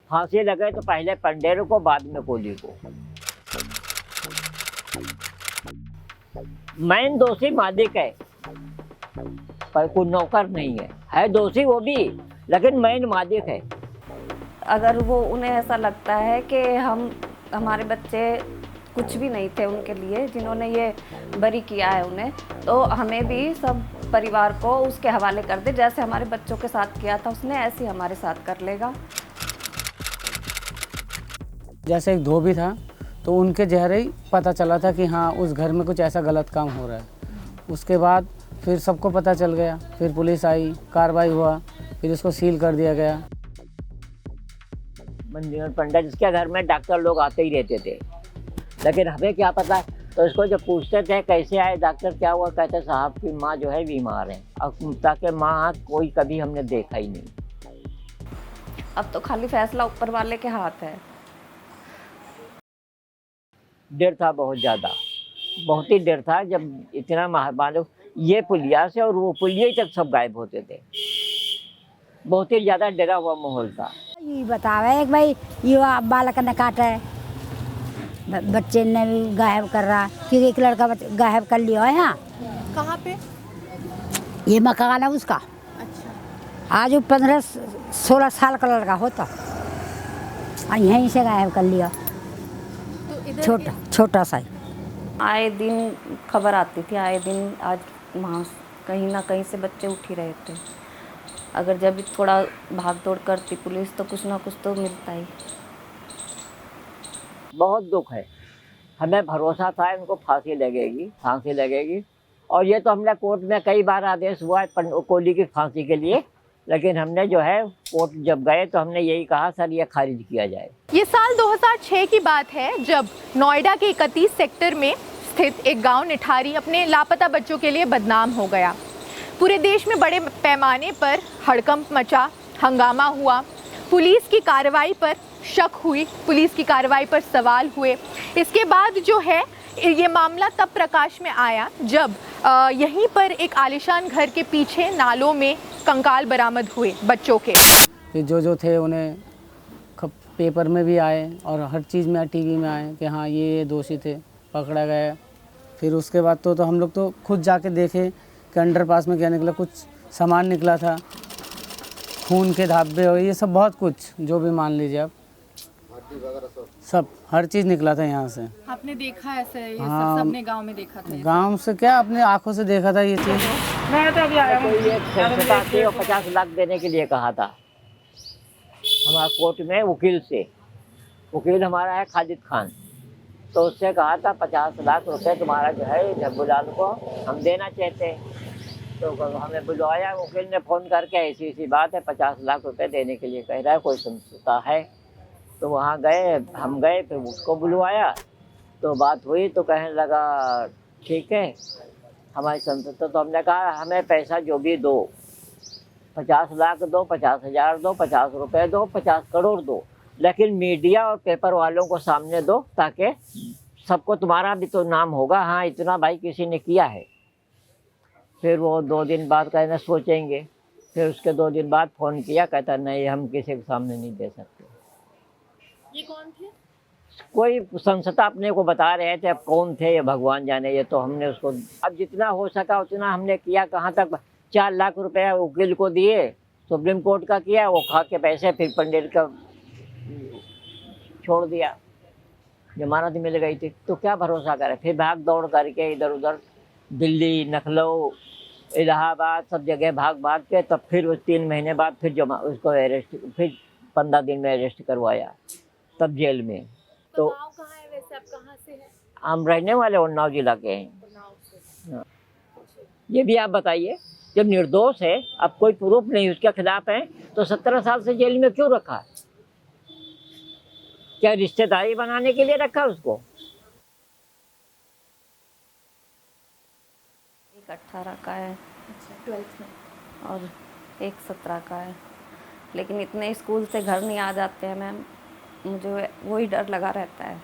फांसी लगे तो पहले पंडेर को, बाद में कोहली को। मेन दोषी मालिक है, पर कोई नौकर नहीं है दोषी वो भी, लेकिन मेन मालिक है। अगर वो उन्हें ऐसा लगता है कि हमारे बच्चे कुछ भी नहीं थे उनके लिए, जिन्होंने ये बरी किया है उन्हें, तो हमें भी सब परिवार को उसके हवाले कर दे। जैसे हमारे बच्चों के साथ किया था उसने, ऐसे ही हमारे साथ कर लेगा। जैसे एक धोबी था, तो उनके चेहरे ही पता चला था कि हाँ उस घर में कुछ ऐसा गलत काम हो रहा है। उसके बाद फिर सबको पता चल गया, फिर पुलिस आई, कार्रवाई हुआ, फिर इसको सील कर दिया गया। मंजूर पंडित जिसके घर में डॉक्टर लोग आते ही रहते थे, लेकिन हमें क्या पता। तो इसको जब पूछते थे कैसे आए डॉक्टर, क्या हुआ, कहते साहब की माँ जो है बीमार है। अब ताकि माँ कोई कभी हमने देखा ही नहीं। अब तो खाली फैसला ऊपर वाले के हाथ है। डर था बहुत ज़्यादा, बहुत ही डर था। जब इतना मालूम ये पुलिया से और वो पुलिया तक सब गायब होते थे, बहुत ही ज़्यादा डरा हुआ माहौल था। ये बतावे कि भाई ये बालक ने काटा है, बच्चे ने भी गायब कर रहा, क्योंकि एक लड़का गायब कर लिया है। यहाँ कहाँ पे? ये मकान है उसका। अच्छा। आज वो 15-16 साल का लड़का होता और यहीं से गायब कर लिया, तो छोटा सा ही। आए दिन खबर आती थी, आए दिन आज वहाँ कहीं ना कहीं से बच्चे उठ ही रहे थे। अगर जब थोड़ा भाग दौड़ करती पुलिस तो कुछ ना कुछ तो मिलता ही। बहुत दुख है, हमें भरोसा था इनको फांसी लगेगी। और ये तो हमने कोर्ट में कई बार आदेश हुआ है कोहली की फांसी के लिए, लेकिन हमने जो है कोर्ट जब गए तो हमने यही कहा सर ये खारिज किया जाए। ये साल 2006 की बात है, जब नोएडा के 31 सेक्टर में स्थित एक गांव निठारी अपने लापता बच्चों के लिए बदनाम हो गया। पूरे देश में बड़े पैमाने पर हड़कंप मचा, हंगामा हुआ, पुलिस की कार्रवाई पर शक हुई, पुलिस की कार्रवाई पर सवाल हुए। इसके बाद जो है ये मामला तब प्रकाश में आया जब यहीं पर एक आलीशान घर के पीछे नालों में कंकाल बरामद हुए बच्चों के। फिर जो थे उन्हें पेपर में भी आए और हर चीज़ में, टीवी में आए कि हाँ ये दोषी थे, पकड़ा गया। फिर उसके बाद तो हम लोग तो खुद जाके देखे कि अंडरपास में क्या निकला, कुछ सामान निकला था, खून के धब्बे और ये सब बहुत कुछ, जो भी मान लीजिए आप, सब हर चीज़ निकला था यहाँ से। आपने देखा ऐसे ये हाँ, सबने गांव में देखा था? गांव से क्या, अपने आंखों से देखा था ये चीज़। मैं तो अभी आया हूँ। और 50 लाख देने के लिए कहा था हमारा कोर्ट में वकील हमारा है खालिद खान, तो उससे कहा था 50 लाख रुपए तुम्हारा जो है जब्बुलाल को हम देना चाहते हैं। तो हमें बुलवाया, वकील ने फ़ोन करके ऐसी बात है 50 लाख रुपए देने के लिए कह रहा है, कोई समझौता है। तो वहाँ गए, हम गए, फिर उसको बुलवाया, तो बात हुई तो कहने लगा ठीक है हमारी समझौता। तो हमने कहा हमें पैसा जो भी दो, 50 लाख दो, 50,000 दो, 50 रुपये दो, 50 करोड़ दो, लेकिन मीडिया और पेपर वालों को सामने दो, ताकि सबको तुम्हारा भी तो नाम होगा, हाँ इतना भाई किसी ने किया है। फिर वो 2 दिन बाद कहना सोचेंगे। फिर उसके 2 दिन बाद फ़ोन किया, कहता नहीं हम किसी के सामने नहीं दे सकते। ये कौन थे? कोई संस्था अपने को बता रहे थे, अब कौन थे ये भगवान जाने। ये तो हमने उसको अब जितना हो सका उतना हमने किया। कहाँ तक 4 लाख रुपए वकील को दिए, सुप्रीम कोर्ट का किया, वो खा के पैसे फिर पंडित का छोड़ दिया, जमानत मिल गई थी। तो क्या भरोसा करे, फिर भाग दौड़ करके इधर उधर दिल्ली, लखनऊ, इलाहाबाद, सब जगह भाग के, तब फिर उस 3 महीने बाद फिर उसको अरेस्ट, फिर 15 दिन में अरेस्ट करवाया, तब जेल में। तो गाँव कहाँ है वैसे, आप कहाँ से हैं? हम रहने वाले उन्नाव जिला के हैं। हाँ। ये भी आप बताइए, जब निर्दोष है, अब कोई प्रूफ नहीं उसके खिलाफ है, तो 17 साल से जेल में क्यों रखा? क्या रिश्तेदारी बनाने के लिए रखा उसको? एक 18 का है, 12th में, और एक 17 का है। लेकिन इतने स्कूल से घर नहीं आ जाते हैं मैम, मुझे वही डर लगा रहता है।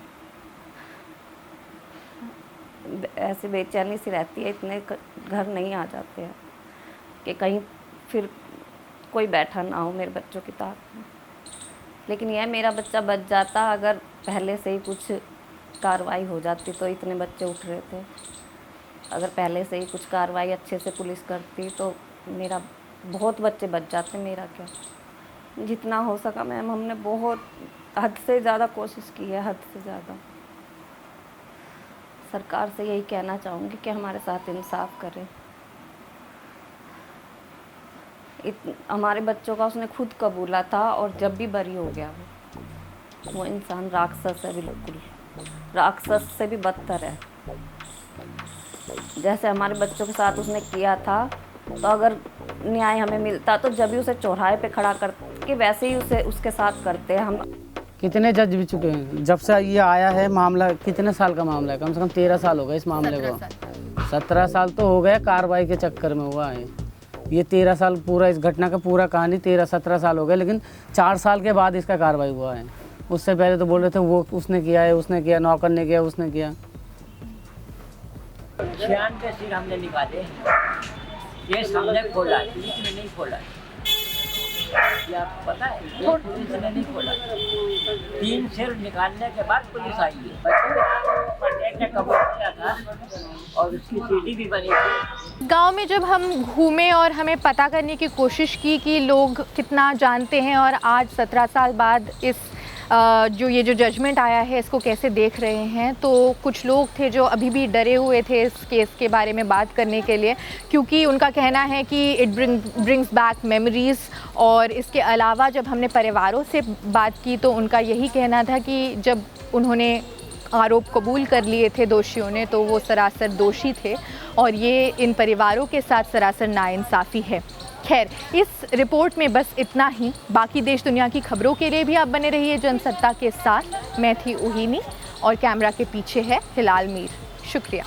ऐसे बेचैनी सी रहती है, इतने घर नहीं आ जाते हैं कि कहीं फिर कोई बैठा ना हो मेरे बच्चों की ताक में। लेकिन यह मेरा बच्चा बच जाता अगर पहले से ही कुछ कार्रवाई हो जाती, तो इतने बच्चे उठ रहे थे। अगर पहले से ही कुछ कार्रवाई अच्छे से पुलिस करती तो मेरा बहुत बच्चे बच जाते। मेरा क्या, जितना हो सका मैम हमने बहुत हद से ज़्यादा कोशिश की है, हद से ज़्यादा। सरकार से यही कहना चाहूँगी कि हमारे साथ इंसाफ करें। हमारे बच्चों का उसने खुद कबूला था, और जब भी बरी हो गया वो इंसान राक्षस है, बिल्कुल राक्षस से भी बदतर है। जैसे हमारे बच्चों के साथ उसने किया था, तो अगर न्याय हमें मिलता तो जब भी उसे चौराहे पे खड़ा करके वैसे ही उसे उसके साथ करते। हम कितने जज भी चुके हैं जब से ये आया है मामला। कितने साल का मामला है? कम से कम 13 साल हो गए इस मामले को। 17 साल तो हो गए कार्रवाई के चक्कर में हुआ है। ये 13 साल पूरा, इस घटना का पूरा कहानी 13-17 साल हो गए, लेकिन 4 साल के बाद इसका कार्रवाई हुआ है। उससे पहले तो बोल रहे थे वो उसने किया है, उसने किया, नौकर ने किया, उसने किया। 96 सिर हमने निकाले, ये सामने खोला, पुलिस ने नहीं खोला। ये आपको पता है, ये पुलिस ने नहीं खोला। 3 सिर निकालने के बाद पुलिस आई है। पंचायत ने कबूल किया था और उसकी सीडी भी बनी थी। गांव में जब हम घूमे और हमें पता करने की कोशिश की कि लोग कितना जानते हैं और आज 17 साल बाद इस जो जजमेंट आया है इसको कैसे देख रहे हैं, तो कुछ लोग थे जो अभी भी डरे हुए थे इस केस के बारे में बात करने के लिए, क्योंकि उनका कहना है कि इट ब्रिंग्स बैक मेमोरीज़। और इसके अलावा जब हमने परिवारों से बात की तो उनका यही कहना था कि जब उन्होंने आरोप कबूल कर लिए थे दोषियों ने, तो वो सरासर दोषी थे और ये इन परिवारों के साथ सरासर नाइंसाफ़ी है। खैर, इस रिपोर्ट में बस इतना ही। बाकी देश दुनिया की खबरों के लिए भी आप बने रहिए जनसत्ता के साथ। मैं थी उहीनी और कैमरा के पीछे है हिलाल मीर। शुक्रिया।